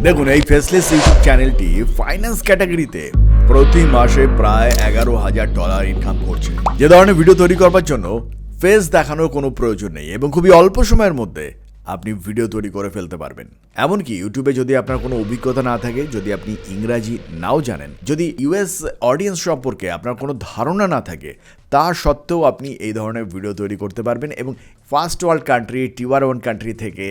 দেখুন এই faceless YouTube চ্যানেলটি ফাইন্যান্স ক্যাটাগরিতে প্রতি মাসে প্রায় $11,000 ইনকাম করছে। যে ধরনের ভিডিও তৈরি করবার জন্য ফেস দেখানোর কোনো প্রয়োজন নেই এবং খুবই অল্প সময়ের মধ্যে আপনি ভিডিও তৈরি করে ফেলতে পারবেন। এমনকি ইউটিউবে যদি আপনার কোনো অভিজ্ঞতা না থাকে, যদি আপনি ইংরাজি নাও জানেন, যদি ইউএস অডিয়েন্স সম্পর্কে আপনার কোনো ধারণা না থাকে, তা সত্ত্বেও আপনি এই ধরনের ভিডিও তৈরি করতে পারবেন এবং ফার্স্ট ওয়ার্ল্ড কান্ট্রি, টিয়ার 1 কান্ট্রি থেকে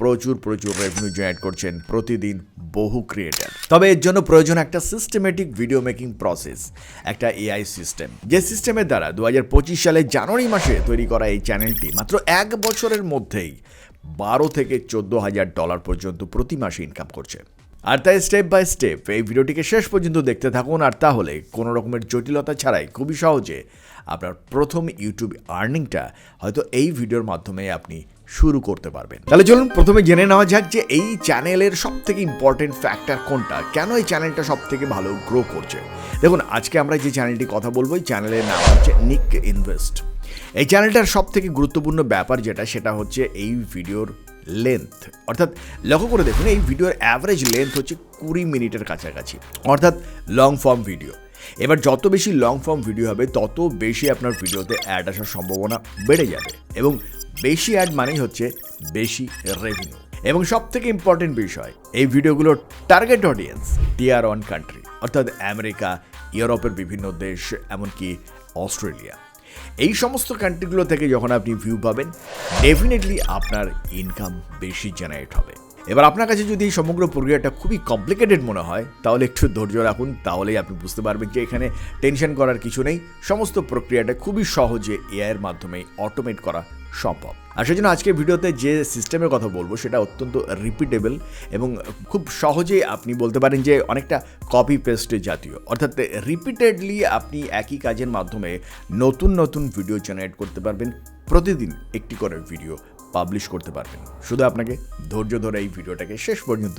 প্রচুর রেভিনিউ জেনারেট করছেন প্রতিদিন বহু ক্রিয়েটার। তবে এর জন্য প্রয়োজন একটা সিস্টেমেটিক ভিডিও মেকিং প্রসেস, একটা এআই সিস্টেম, যে সিস্টেমের দ্বারা 2025 সালের জানুয়ারি মাসে তৈরি করা এই চ্যানেলটি মাত্র 1 বছরের মধ্যেই $12,000 থেকে $14,000 পর্যন্ত প্রতি মাসে ইনকাম করছে। আর তাই স্টেপ বাই স্টেপ এই ভিডিওটিকে শেষ পর্যন্ত দেখতে থাকুন, আর তাহলে কোনো রকমের জটিলতা ছাড়াই খুবই সহজে আপনার প্রথম ইউটিউব আর্নিংটা হয়তো এই ভিডিওর মাধ্যমে আপনি শুরু করতে পারবেন। তাহলে চলুন প্রথমে জেনে নেওয়া যাক যে এই চ্যানেলের সবথেকে ইম্পর্টেন্ট ফ্যাক্টর কোনটা, কেন এই চ্যানেলটা সবথেকে ভালো গ্রো করছে। দেখুন, আজকে আমরা যে চ্যানেলটি কথা বলবো, এই চ্যানেলের নাম হচ্ছে নিক ইনভেস্ট। এই চ্যানেলটার সবথেকে গুরুত্বপূর্ণ ব্যাপার সেটা হচ্ছে এই ভিডিওর লেন্থ। অর্থাৎ লক্ষ্য করে দেখুন, এই ভিডিওর অ্যাভারেজ লেন্থ হচ্ছে 20 মিনিটের কাছাকাছি, অর্থাৎ লং ফর্ম ভিডিও। এবার যত বেশি লং ফর্ম ভিডিও হবে তত বেশি আপনার ভিডিওতে অ্যাড আসার সম্ভাবনা বেড়ে যাবে এবং বেশি অ্যাড মানেই হচ্ছে বেশি রেভিনিউ। এবং সবথেকে ইম্পর্টেন্ট বিষয়, এই ভিডিওগুলোর টার্গেট অডিয়েন্স টিয়ার 1 কান্ট্রি, অর্থাৎ আমেরিকা, ইউরোপের বিভিন্ন দেশ, এমনকি অস্ট্রেলিয়া। এই সমস্ত কান্ট্রিগুলো থেকে যখন আপনি ভিউ পাবেন, ডেফিনেটলি আপনার ইনকাম বেশি জেনারেট হবে। এবার আপনার কাছে যদি এই সমগ্র প্রক্রিয়াটা খুবই কমপ্লিকেটেড মনে হয়, তাহলে একটু ধৈর্য রাখুন, তাহলেই আপনি বুঝতে পারবেন যে এখানে টেনশন করার কিছু নেই। সমস্ত প্রক্রিয়াটা খুবই সহজে এআইয়ের মাধ্যমে অটোমেট করা সম্ভব। আর সেজন্য আজকে ভিডিওতে যে সিস্টেমের কথা বলবো সেটা অত্যন্ত রিপিটেবল এবং খুব সহজে আপনি বলতে পারেন যে অনেকটা কপি পেস্ট জাতীয়। অর্থাৎ রিপিটেডলি আপনি একই কাজের মাধ্যমে নতুন ভিডিও জেনারেট করতে পারবেন, প্রতিদিন একটি করে ভিডিও পাবলিশ করতে পারবেন। শুধু আপনাকে ধৈর্য ধরে এই ভিডিওটাকে শেষ পর্যন্ত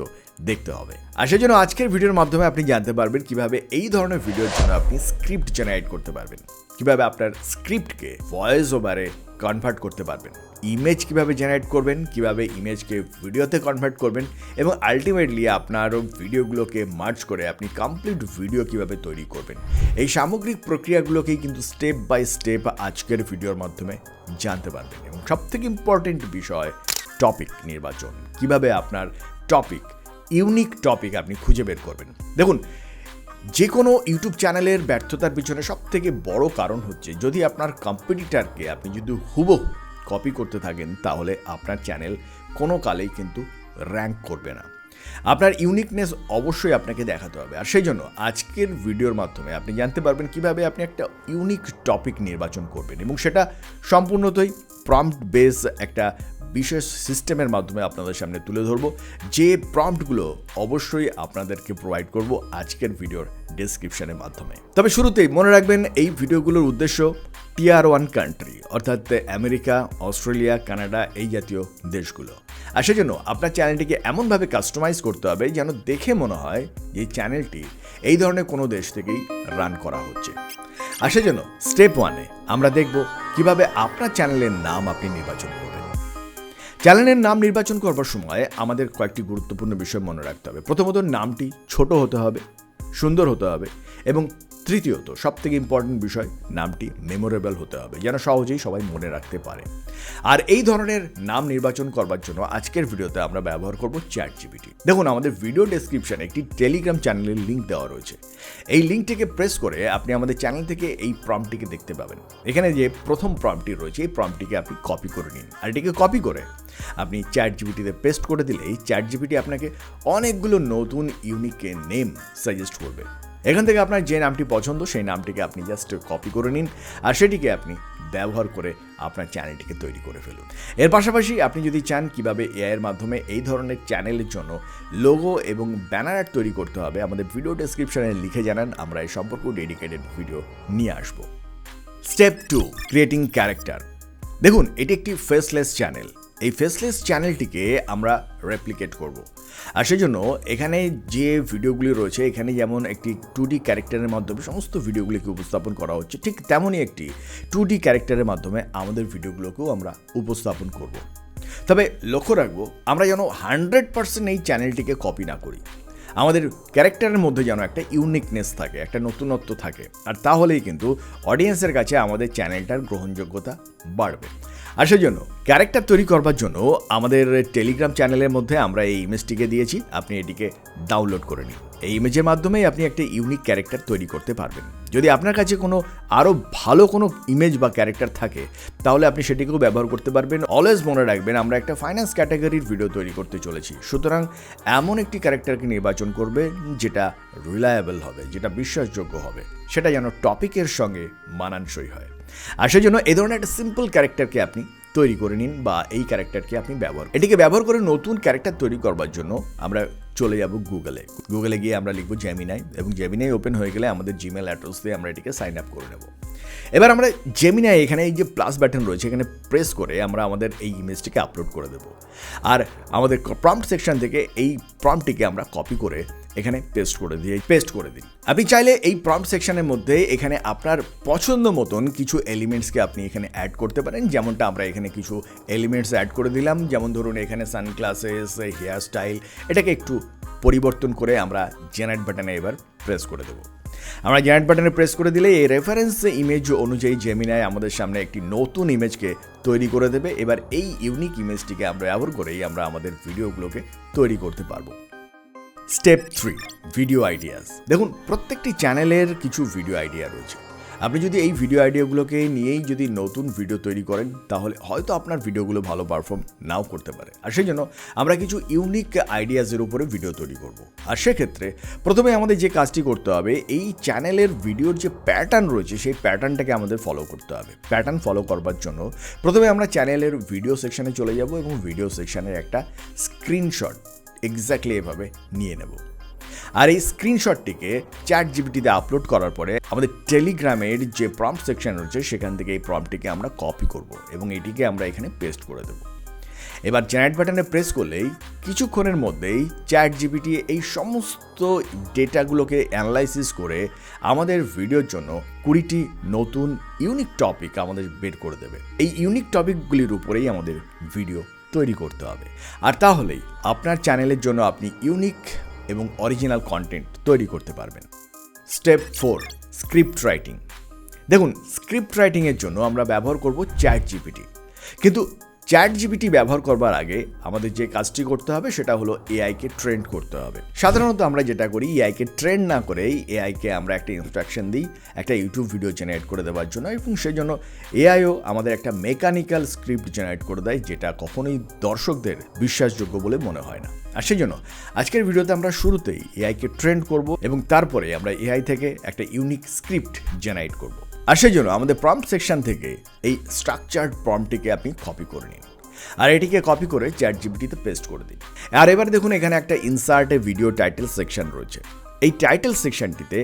দেখতে হবে। আর সেজন্য আজকের ভিডিওর মাধ্যমে আপনি জানতে পারবেন কিভাবে এই ধরনের ভিডিওর জন্য আপনি স্ক্রিপ্ট জেনারেট করতে পারবেন, কিভাবে আপনার স্ক্রিপ্টকে ভয়েস ওভারে কনভার্ট করতে পারবেন, ইমেজ কিভাবে জেনারেট করবেন, কিভাবে ইমেজকে ভিডিওতে কনভার্ট করবেন এবং আলটিমেটলি আপনার ভিডিওগুলোকে মার্জ করে আপনি কমপ্লিট ভিডিও কিভাবে তৈরি করবেন। এই সামগ্রিক প্রক্রিয়াগুলোকেই কিন্তু স্টেপ বাই স্টেপ আজকের ভিডিওর মাধ্যমে জানতে পারবেন। এবং সবথেকে ইম্পর্টেন্ট বিষয়, টপিক নির্বাচন, কিভাবে আপনার ইউনিক টপিক আপনি খুঁজে বের করবেন। দেখুন, যে কোনো ইউটিউব চ্যানেলের ব্যর্থতার পিছনে সবথেকে বড় কারণ হচ্ছে, যদি আপনার কম্পিটিটরকে আপনি যদি হুবহু কপি করতে থাকেন, তাহলে আপনার চ্যানেল কোনো কালেই কিন্তু র্যাঙ্ক করবে না। আপনার ইউনিকনেস অবশ্যই আপনাকে দেখাতে হবে। আর সেই জন্য আজকের ভিডিওর মাধ্যমে আপনি জানতে পারবেন কিভাবে আপনি একটা ইউনিক টপিক নির্বাচন করবেন এবং সেটা সম্পূর্ণতই প্রম্পট বেস একটা বিশেষ সিস্টেমের মাধ্যমে আপনাদের সামনে তুলে ধরবো, যে প্রম্পটগুলো অবশ্যই আপনাদেরকে প্রোভাইড করব আজকের ভিডিওর ডেসক্রিপশনের মাধ্যমে। তবে শুরুতেই মনে রাখবেন, এই ভিডিওগুলোর উদ্দেশ্য টিয়ার 1 কান্ট্রি, অর্থাৎ আমেরিকা, অস্ট্রেলিয়া, কানাডা, এই জাতীয় দেশগুলো। আর সেজন্য আপনার চ্যানেলটিকে এমনভাবে কাস্টমাইজ করতে হবে যেন দেখে মনে হয় যে চ্যানেলটি এই ধরনের কোনো দেশ থেকেই রান করা হচ্ছে। আর সেজন্য স্টেপ 1-এ আমরা দেখব কিভাবে আপনার চ্যানেলের নাম আপনি নির্বাচন করবেন। চ্যানেলের নাম নির্বাচন করবার সময় আমাদের কয়েকটি গুরুত্বপূর্ণ বিষয় মনে রাখতে হবে। প্রথমত, নামটি ছোট হতে হবে, সুন্দর হতে হবে এবং তৃতীয়ত সবথেকে ইম্পর্টেন্ট বিষয়, নামটি মেমোরেবল হতে হবে, যেন সহজেই সবাই মনে রাখতে পারে। আর এই ধরনের নাম নির্বাচন করবার জন্য আজকের ভিডিওতে আমরা ব্যবহার করব চ্যাট জিপিটি। দেখুন, আমাদের ভিডিও ডেসক্রিপশনে একটি টেলিগ্রাম চ্যানেলের লিঙ্ক দেওয়া রয়েছে। এই লিঙ্কটিকে প্রেস করে আপনি আমাদের চ্যানেল থেকে এই প্রম্পটটিকে দেখতে পাবেন। এখানে যে প্রথম প্রম্পটটি রয়েছে, এই প্রম্পটটিকে আপনি কপি করে নিন। আর এটিকে কপি করে আপনি চ্যাট জিপিটিতে পেস্ট করে দিলে এই চ্যাট জিপিটি আপনাকে অনেকগুলো নতুন ইউনিক নেম সাজেস্ট করবে। এখান থেকে আপনার যে নামটি পছন্দ সেই নামটিকে আপনি জাস্ট কপি করে নিন আর সেটিকে আপনি ব্যবহার করে আপনার চ্যানেলটিকে তৈরি করে ফেলুন। এর পাশাপাশি আপনি যদি চান কিভাবে এআইয়ের মাধ্যমে এই ধরনের চ্যানেলের জন্য লোগো এবং ব্যানার আর্ট তৈরি করতে হবে, আমাদের ভিডিও ডেসক্রিপশনে লিখে জানান, আমরা এই সম্পর্কে ডেডিকেটেড ভিডিও নিয়ে আসবো। Step 2, creating character. দেখুন, এটি একটি ফেসলেস চ্যানেল। এই ফেসলেস চ্যানেলটিকে আমরা রেপ্লিকেট করব। আর সেজন্য এখানে যে ভিডিওগুলি রয়েছে, এখানে যেমন একটি 2D ক্যারেক্টারের মাধ্যমে সমস্ত ভিডিওগুলিকে উপস্থাপন করা হচ্ছে, ঠিক তেমনই একটি 2D ক্যারেক্টারের মাধ্যমে আমাদের ভিডিওগুলোকেও আমরা উপস্থাপন করব। তবে লক্ষ্য রাখবো আমরা যেন 100% এই চ্যানেলটিকে কপি না করি। আমাদের ক্যারেক্টারের মধ্যে যেন একটা ইউনিকনেস থাকে, একটা নতুনত্ব থাকে, আর তাহলেই কিন্তু অডিয়েন্সের কাছে আমাদের চ্যানেলটার গ্রহণযোগ্যতা বাড়বে। আর সেজন্য ক্যারেক্টার তৈরি করবার জন্য আমাদের টেলিগ্রাম চ্যানেলের মধ্যে আমরা এই ইমেজটিকে দিয়েছি, আপনি এটিকে ডাউনলোড করে নিন। এই ইমেজের মাধ্যমেই আপনি একটা ইউনিক ক্যারেক্টার তৈরি করতে পারবেন। যদি আপনার কাছে কোনো আরও ভালো কোনো ইমেজ বা ক্যারেক্টার থাকে তাহলে আপনি সেটিকেও ব্যবহার করতে পারবেন। অলওয়েজ মনে রাখবেন আমরা একটা ফাইন্যান্স ক্যাটাগরির ভিডিও তৈরি করতে চলেছি, সুতরাং এমন একটি ক্যারেক্টারকে নির্বাচন করবে যেটা রিলায়েবল হবে, যেটা বিশ্বাসযোগ্য হবে, সেটা যেন টপিকের সঙ্গে মানানসই হয়। আর সেই জন্য এই ধরনের একটা সিম্পল ক্যারেক্টারকে আপনি তৈরি করে নিন বা এই ক্যারেক্টারকে আপনি এটিকে ব্যবহার করে নতুন ক্যারেক্টার তৈরি করবার জন্য আমরা চলে যাব গুগলে গিয়ে আমরা লিখব জেমিনাই, এবং জেমিনাই ওপেন হয়ে গেলে আমাদের জিমেল অ্যাড্রেস দিয়ে আমরা এটিকে সাইন আপ করে নেব। এবার আমরা জেমিনাই এখানে এই যে প্লাস বাটন রয়েছে এখানে প্রেস করে আমরা আমাদের এই ইমেজটিকে আপলোড করে দেব। আর আমাদের প্রম্পট সেকশন থেকে এই প্রম্পটটিকে আমরা কপি করে এখানে পেস্ট করে দিন। আপনি চাইলে এই প্রম্পট সেকশনের মধ্যে এখানে আপনার পছন্দ মতন কিছু এলিমেন্টসকে আপনি এখানে অ্যাড করতে পারেন, যেমনটা আমরা এখানে কিছু এলিমেন্টস অ্যাড করে দিলাম। যেমন ধরুন এখানে সানগ্লাসেস, হেয়ার স্টাইল, এটাকে একটু পরিবর্তন করে আমরা জেনারেট বাটনে এবার প্রেস করে দেবো। আমরা জেনারেট বাটনে প্রেস করে দিলে এই রেফারেন্স ইমেজ অনুযায়ী জেমিনাই আমাদের সামনে একটি নতুন ইমেজকে তৈরি করে দেবে। এবার এই ইউনিক ইমেজটিকে আমরা ব্যবহার করেই আমরা আমাদের ভিডিওগুলোকে তৈরি করতে পারবো। Step 3, video ideas. দেখুন প্রত্যেকটি চ্যানেলের কিছু ভিডিও আইডিয়া রয়েছে। আপনি যদি এই ভিডিও আইডিয়াগুলোকে নিয়েই যদি নতুন ভিডিও তৈরি করেন তাহলে হয়তো আপনার ভিডিওগুলো ভালো পারফর্ম নাও করতে পারে। আর সেই জন্য আমরা কিছু ইউনিক আইডিয়াজের উপরে ভিডিও তৈরি করব। আর সেক্ষেত্রে প্রথমে আমাদের যে কাজটি করতে হবে, এই চ্যানেলের ভিডিওর যে প্যাটার্ন রয়েছে সেই প্যাটার্নটাকে আমাদের ফলো করতে হবে। প্যাটার্ন ফলো করবার জন্য প্রথমে আমরা চ্যানেলের ভিডিও সেকশনে চলে যাব এবং ভিডিও সেকশনের একটা স্ক্রিনশট এক্স্যাক্টলি এভাবে নিয়ে নেব। আর এই স্ক্রিনশটটিকে চ্যাট জিপিটিতে আপলোড করার পরে আমাদের টেলিগ্রামের যে প্রম্পট সেকশন রয়েছে সেখান থেকে এই প্রম্পটটিকে আমরা কপি করব এবং এটিকে আমরা এখানে পেস্ট করে দেব। এবার জেনারেট বাটনে প্রেস করলেই কিছুক্ষণের মধ্যেই চ্যাট জিপিটি এই সমস্ত ডেটাগুলোকে অ্যানালাইসিস করে আমাদের ভিডিওর জন্য 20টি নতুন ইউনিক টপিক আমাদের বের করে দেবে। এই ইউনিক টপিকগুলির উপরেই আমাদের ভিডিও তৈরি করতে হবে। আর তাহলেই আপনার চ্যানেলের জন্য আপনি ইউনিক এবং অরিজিনাল কন্টেন্ট তৈরি করতে পারবেন। Step 4, script writing. দেখুন স্ক্রিপ্ট রাইটিংয়ের জন্য আমরা ব্যবহার করব চ্যাট জিপিটি, কিন্তু চ্যাট জিপিটি ব্যবহার করবার আগে আমাদের যে কাজটি করতে হবে সেটা হলো এআইকে ট্রেন্ড করতে হবে। সাধারণত আমরা যেটা করি এআইকে ট্রেন্ড না করেই এআইকে আমরা একটা ইনস্ট্রাকশন দিই একটা ইউটিউব ভিডিও জেনারেট করে দেওয়ার জন্য, এবং সেই জন্য এআইও আমাদের একটা মেকানিক্যাল স্ক্রিপ্ট জেনারেট করে দেয় যেটা কখনোই দর্শকদের বিশ্বাসযোগ্য বলে মনে হয় না। আর সেই জন্য আজকের ভিডিওতে আমরা শুরুতেই এআইকে ট্রেন্ড করব এবং তারপরে আমরা এআই থেকে একটা ইউনিক স্ক্রিপ্ট জেনারেট করব। আর সেই জন্য আমাদের প্রম্পট সেকশন থেকে এই স্ট্রাকচার্ড প্রম্পটটিকে আপনি কপি করে নিন আর এটিকে কপি করে চ্যাট জিপিটিতে পেস্ট করে দিন। আর এবার দেখুন এখানে একটা insert a video title section রয়েছে। এই টাইটেল সেকশনটিতে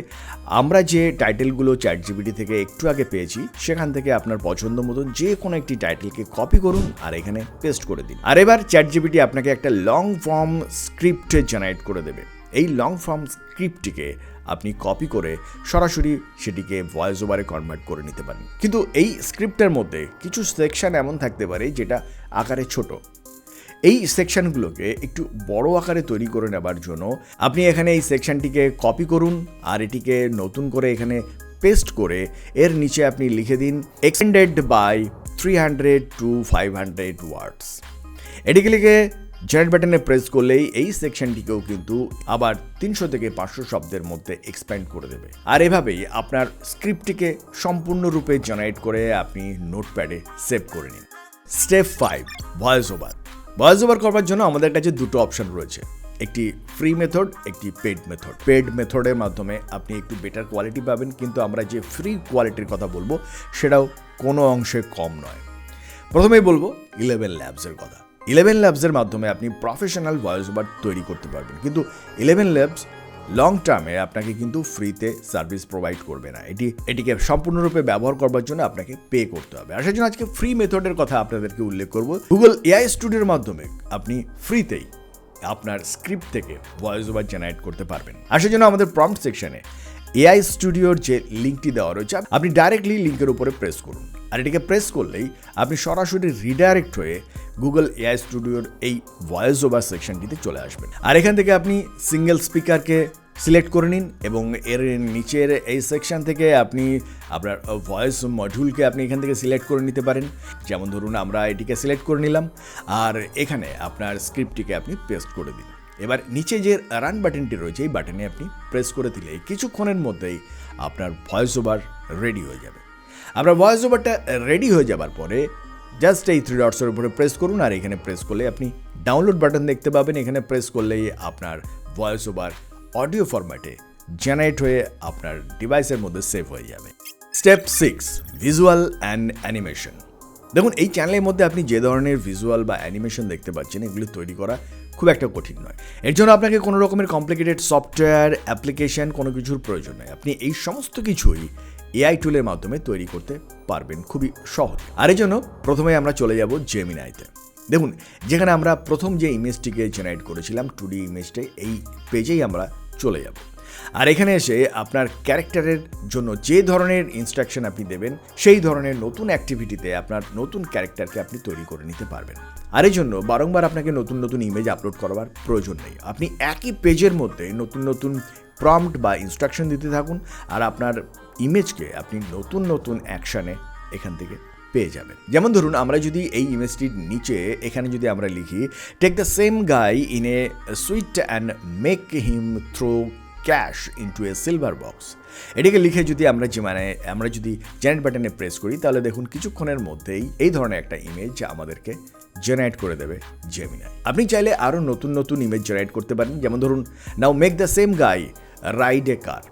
আমরা যে টাইটেলগুলো চ্যাট জিপিটি থেকে একটু আগে পেয়েছি সেখান থেকে আপনার পছন্দ মতন যে কোনো একটি টাইটেলকে কপি করুন আর এখানে পেস্ট করে দিন। আর এবার চ্যাট জিপিটি আপনাকে একটা লং ফর্ম স্ক্রিপ্ট জেনারেট করে দেবে। এই লং ফর্ম স্ক্রিপ্টটিকে আপনি কপি করে সরাসরি সেটিকে ভয়েস ওভারে কনভার্ট করে নিতে পারেন, কিন্তু এই স্ক্রিপ্টের মধ্যে কিছু সেকশন এমন থাকতে পারে যেটা আকারে ছোট। এই সেকশনগুলোকে একটু বড় আকারে তৈরি করে নেবার জন্য আপনি এখানে এই সেকশনটিকে কপি করুন আর এটিকে নতুন করে এখানে পেস্ট করে এর নিচে আপনি লিখে দিন এক্সটেন্ডেড বাই 300 to 500 ওয়ার্ডস। এটিকে লিখে জেনারেট বাটনে প্রেস করলেই এই সেকশনটিকেও কিন্তু আবার 300 থেকে 500 শব্দের মধ্যে এক্সপ্যান্ড করে দেবে। আর এভাবেই আপনার স্ক্রিপ্টটিকে সম্পূর্ণরূপে জেনারেট করে আপনি নোটপ্যাডে সেভ করে নিন। Step 5, voice over. Voice over করবার জন্য আমাদের কাছে দুটো অপশন রয়েছে, একটি ফ্রি মেথড, একটি পেড মেথড। পেড মেথডের মাধ্যমে আপনি একটু বেটার কোয়ালিটি পাবেন, কিন্তু আমরা যে ফ্রি কোয়ালিটির কথা বলবো সেটাও কোনো অংশে কম নয়। প্রথমেই বলবো 11 ল্যাবসের কথা। 11 ল্যাবসের মাধ্যমে আপনি প্রফেশনাল ভয়েস ওভার তৈরি করতে পারবেন, কিন্তু 11 ল্যাবস লং টার্মে আপনাকে কিন্তু ফ্রিতে সার্ভিস প্রোভাইড করবে না। এটিকে সম্পূর্ণরূপে ব্যবহার করবার জন্য আপনাকে পে করতে হবে। আর সেই জন্য আজকে ফ্রি মেথডের কথা আপনাদেরকে উল্লেখ করব। গুগল এআই স্টুডিওর মাধ্যমে আপনি ফ্রিতেই আপনার স্ক্রিপ্ট থেকে ভয়েস ওভার জেনারেট করতে পারবেন। আর সেই জন্য আমাদের প্রম্পট সেকশনে এআই স্টুডিওর যে লিঙ্কটি দেওয়া রয়েছে আপনি ডাইরেক্টলি লিঙ্কের উপরে প্রেস করুন। আর এটিকে প্রেস করলেই আপনি সরাসরি রিডাইরেক্ট হয়ে গুগল এআই স্টুডিওর এই ভয়েস ওভার সেকশনটিতে চলে আসবেন। আর এখান থেকে আপনি সিঙ্গেল স্পিকারকে সিলেক্ট করে নিন এবং এর নিচের এই সেকশন থেকে আপনি আপনার ভয়েস মডিউলকে আপনি এখান থেকে সিলেক্ট করে নিতে পারেন। যেমন ধরুন আমরা এটিকে সিলেক্ট করে নিলাম আর এখানে আপনার স্ক্রিপ্টটিকে আপনি পেস্ট করে দিন। এবার নিচে যে রান বাটনটি রয়েছে এই বাটনে আপনি প্রেস করে দিলে কিছুক্ষণের মধ্যেই আপনার ভয়েস ওভার রেডি হয়ে যাবে। আপনার ভয়েস ওভারটা রেডি হয়ে যাবার পরে জাস্ট এই 3 ডটসের উপরে প্রেস করুন আর এখানে প্রেস করলে আপনি ডাউনলোড বাটন দেখতে পাবেন। এখানে প্রেস করলেই আপনার ভয়েস ওভার অডিও ফরম্যাটে জেনারেট হয়ে আপনার ডিভাইসের মধ্যে সেভ হয়ে যাবে। Step 6, visual and animation. দেখুন এই চ্যানেলের মধ্যে আপনি যে ধরনের ভিজুয়াল বা অ্যানিমেশন দেখতে পাচ্ছেন এগুলি তৈরি করা খুব একটা কঠিন নয়। এর জন্য আপনাকে কোনো রকমের কমপ্লিকেটেড সফটওয়্যার অ্যাপ্লিকেশন কোনো কিছুর প্রয়োজন নয়। আপনি এই সমস্ত কিছুই এআই টুলের মাধ্যমে তৈরি করতে পারবেন খুবই সহজ। আর এই জন্য প্রথমে আমরা চলে যাব জেমিনাইতে। দেখুন যেখানে আমরা প্রথম যে ইমেজটিকে জেনারেট করেছিলাম 2D ইমেজটা, এই পেজেই আমরা চলে যাব। আর এখানে এসে আপনার ক্যারেক্টারের জন্য যে ধরনের ইনস্ট্রাকশন আপনি দেবেন সেই ধরনের নতুন অ্যাক্টিভিটিতে আপনার নতুন ক্যারেক্টারকে আপনি তৈরি করে নিতে পারবেন। আর এই জন্য বারংবার আপনাকে নতুন নতুন ইমেজ আপলোড করবার প্রয়োজন নেই। আপনি একই পেজের মধ্যে নতুন নতুন প্রম্পট বা ইনস্ট্রাকশন দিতে থাকুন আর আপনার ইমেজকে আপনি নতুন নতুন অ্যাকশানে এখান থেকে পেয়ে যাবেন। যেমন ধরুন আমরা যদি এই ইমেজটির নিচে এখানে যদি আমরা লিখি take the same guy in a suit and make him throw cash into a silver box, এটাকে লিখে যদি আমরা যদি জেনারেট বাটনে প্রেস করি তাহলে দেখুন কিছুক্ষণের মধ্যেই এই ধরনের একটা ইমেজ আমাদেরকে জেনারেট করে দেবে জেমিনাই। আপনি চাইলে আরও নতুন নতুন ইমেজ জেনারেট করতে পারেন। যেমন ধরুন now make the same guy ride a car,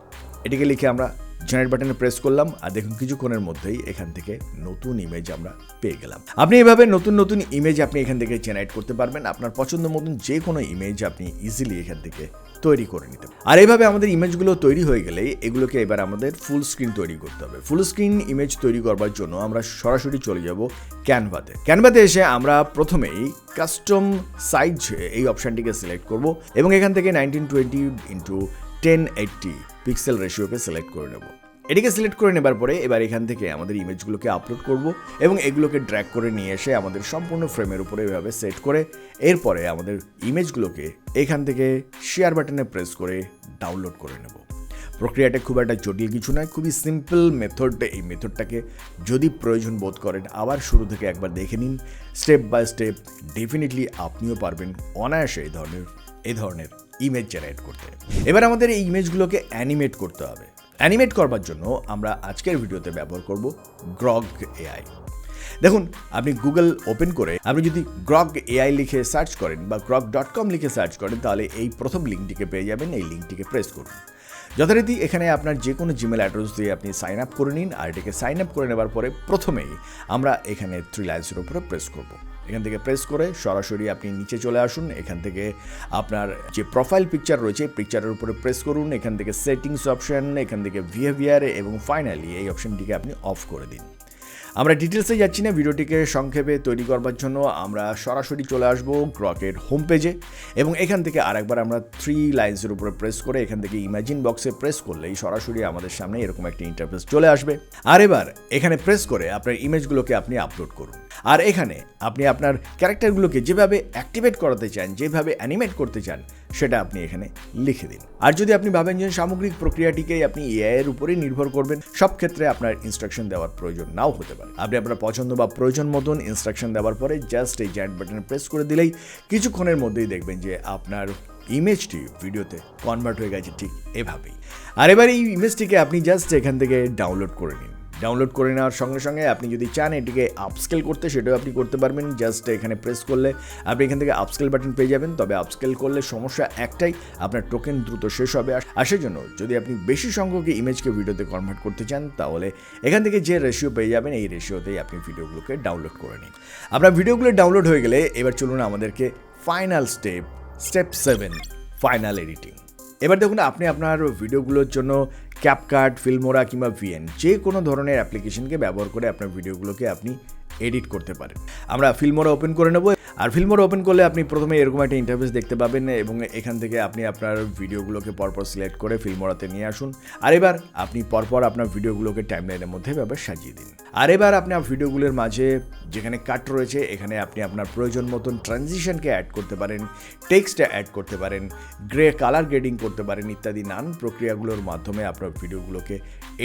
এটাকে লিখে আমরা জেনারেট বাটনে প্রেস করলাম আর দেখুন কিছুক্ষণের মধ্যেই এখান থেকে নতুন ইমেজ আমরা পেয়ে গেলাম। আপনি এভাবে নতুন নতুন ইমেজ আপনি এখান থেকে জেনারেট করতে পারবেন। আপনার পছন্দ মতন যে কোনো ইমেজ আপনি ইজিলি এখান থেকে তৈরি করে নিতে পারেন। আর এইভাবে আমাদের ইমেজগুলো তৈরি হয়ে গেলে এগুলোকে এবার আমাদের ফুল স্ক্রিন তৈরি করতে হবে। ফুল স্ক্রিন ইমেজ তৈরি করবার জন্য আমরা সরাসরি চলে যাব ক্যানভাতে। ক্যানভাতে এসে আমরা প্রথমেই কাস্টম সাইজ এই অপশানটিকে সিলেক্ট করব এবং এখান থেকে 1920x1080 পিক্সেল রেশিওকে সিলেক্ট করে নেব। এটিকে সিলেক্ট করে নেবার পরে এবার এখান থেকে আমাদের ইমেজগুলোকে আপলোড করব এবং এগুলোকে ড্র্যাগ করে নিয়ে এসে আমাদের সম্পূর্ণ ফ্রেমের উপরে এভাবে সেট করে এরপরে আমাদের ইমেজগুলোকে এখান থেকে শেয়ার বাটনে প্রেস করে ডাউনলোড করে নেব। প্রক্রিয়াটা খুব একটা জটিল কিছু নয়, খুবই সিম্পল মেথড। এই মেথডটাকে যদি প্রয়োজন বোধ করেন আবার শুরু থেকে একবার দেখে নিন, স্টেপ বাই স্টেপ ডেফিনেটলি আপনিও পারবেন অনায়াসে এই ধরনের ইমেজ জেনারেট করতে। এবার আমাদের এই ইমেজগুলোকে অ্যানিমেট করতে হবে। অ্যানিমেট করবার জন্য আমরা আজকের ভিডিওতে ব্যবহার করব গ্রগ এআই। দেখুন আপনি গুগল ওপেন করে আপনি যদি গ্রগ এআই লিখে সার্চ করেন বা grok.com লিখে সার্চ করেন তাহলে এই প্রথম লিঙ্কটিকে পেয়ে যাবেন। এই লিঙ্কটিকে প্রেস করুন। যথারীতি এখানে আপনার যে কোনো জিমেল অ্যাড্রেস দিয়ে আপনি সাইন আপ করে নিন। আর এটাকে সাইন আপ করে নেবার পরে প্রথমেই আমরা এখানে 3 লাইন্সের উপরে প্রেস করব। এখান থেকে প্রেস করে সরাসরি আপনি নিচে চলে আসুন। এখান থেকে আপনার যে প্রোফাইল পিকচার রয়েছে পিকচারের উপরে প্রেস করুন। এখান থেকে সেটিংস অপশন, এখান থেকে বিহেভিয়ার এবং ফাইনালি এই অপশনটিকে আপনি অফ করে দিন। আমরা ডিটেলসে যাচ্ছি না, ভিডিওটিকে সংক্ষেপে তৈরি করবার জন্য আমরা সরাসরি চলে আসব গ্রকের হোম পেজে এবং এখান থেকে আরেকবার আমরা 3 লাইন্সের উপরে প্রেস করে এখান থেকে ইমাজিন বক্সে প্রেস করলেই সরাসরি আমাদের সামনে এরকম একটা ইন্টারফেস চলে আসবে। আর এবার এখানে প্রেস করে আপনার ইমেজগুলোকে আপনি আপলোড করুন। আর এখানে আপনি আপনার ক্যারেক্টারগুলোকে যেভাবে অ্যাক্টিভেট করাতে চান, যেভাবে অ্যানিমেট করতে চান সেটা আপনি এখানে লিখে দিন। আর যদি আপনি ভাবেন যে সামগ্রিক প্রক্রিয়াটিকেই আপনি এআই এর উপরেই নির্ভর করবেন, সব ক্ষেত্রে আপনার ইনস্ট্রাকশন দেওয়ার প্রয়োজন নাও হতে পারে। আপনি আপনার পছন্দ বা প্রয়োজন মতন ইনস্ট্রাকশন দেওয়ার পরে জাস্ট এই জয়েন্ট বাটনে প্রেস করে দিলেই কিছুক্ষণের মধ্যেই দেখবেন যে আপনার ইমেজটি ভিডিওতে কনভার্ট হয়ে গেছে ঠিক এভাবেই। আর এবার এই ইমেজটিকে আপনি জাস্ট এখান থেকে ডাউনলোড করে নিন। ডাউনলোড করে নেওয়ার সঙ্গে সঙ্গে আপনি যদি চান এটিকে আপস্কেল করতে সেটাও আপনি করতে পারবেন। জাস্ট এখানে প্রেস করলে আপনি এখান থেকে আপস্কেল বাটন পেয়ে যাবেন। তবে আপস্কেল করলে সমস্যা একটাই, আপনার টোকেন দ্রুত শেষ হবে। আর সেজন্য যদি আপনি বেশি সংখ্যক ইমেজকে ভিডিওতে কনভার্ট করতে চান তাহলে এখান থেকে যে রেশিও পেয়ে যাবেন এই রেশিওতেই আপনি ভিডিওগুলোকে ডাউনলোড করে নিন। আপনার ভিডিওগুলো ডাউনলোড হয়ে গেলে এবার চলুন আমাদেরকে ফাইনাল স্টেপ 7 ফাইনাল এডিটিং। এবার দেখুন আপনি আপনার ভিডিওগুলোর জন্য ক্যাপকাট, ফিল্মোরা কিংবা ভিএন যে কোনো ধরনের অ্যাপ্লিকেশনকে ব্যবহার করে আপনার ভিডিওগুলোকে আপনি এডিট করতে পারেন। আমরা ফিল্মোরা ওপেন করে নেব আর ফিল্মোরা ওপেন করলে আপনি প্রথমে এরকম একটা ইন্টারফেস দেখতে পাবেন এবং এখান থেকে আপনি আপনার ভিডিওগুলোকে পরপর সিলেক্ট করে ফিল্মোরাতে নিয়ে আসুন। আর এবার আপনি পরপর আপনার ভিডিওগুলোকে টাইমলাইনের মধ্যে এভাবে সাজিয়ে দিন। আর এবার আপনি ভিডিওগুলোর মাঝে যেখানে কাট রয়েছে এখানে আপনি আপনার প্রয়োজন মতন ট্রানজিশনকে অ্যাড করতে পারেন, টেক্সটে অ্যাড করতে পারেন, কালার গ্রেডিং করতে পারেন ইত্যাদি নানান প্রক্রিয়াগুলোর মাধ্যমে আপনার ভিডিওগুলোকে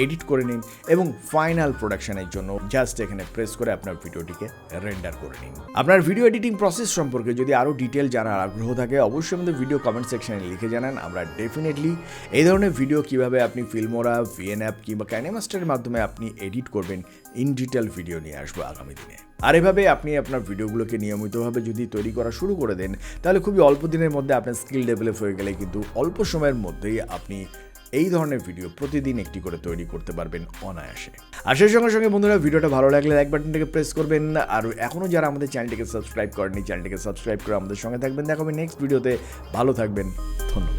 এডিট করে নিন এবং ফাইনাল প্রোডাকশনের জন্য জাস্ট এখানে প্রেস করে আপনার ভিডিওটিকে রেন্ডার করে নিন। আপনার ভিডিও এডিটিং প্রসেস সম্পর্কে যদি আরও ডিটেল জানার আগ্রহ থাকে অবশ্যই আমাদের ভিডিও কমেন্ট সেকশনে লিখে জানান। আমরা ডেফিনেটলি এই ধরনের ভিডিও কিভাবে আপনি ফিল্মোরা, ভিএন অ্যাপ কিংবা কাইনেমাস্টারের মাধ্যমে আপনি এডিট করবেন ইন ডিটেল ভিডিও নিয়ে আসবো আগামী দিনে। আর এভাবে আপনি আপনার ভিডিওগুলোকে নিয়মিতভাবে যদি তৈরি করা শুরু করে দেন তাহলে খুবই অল্প দিনের মধ্যে আপনার স্কিল ডেভেলপ হয়ে গেলে কিন্তু অল্প সময়ের মধ্যেই আপনি এই ধরনের ভিডিও প্রতিদিন একটি করে তৈরি করতে পারবেন অনায়াসে। আর সেই সঙ্গে সঙ্গে বন্ধুরা ভিডিওটা ভালো লাগলে লাইক বাটনটাকে প্রেস করবেন। আর এখনও যারা আমাদের চ্যানেলটিকে সাবস্ক্রাইব করেননি চ্যানেলটিকে সাবস্ক্রাইব করে আমাদের সঙ্গে থাকবেন। দেখা হবে নেক্সট ভিডিওতে। ভালো থাকবেন, ধন্যবাদ।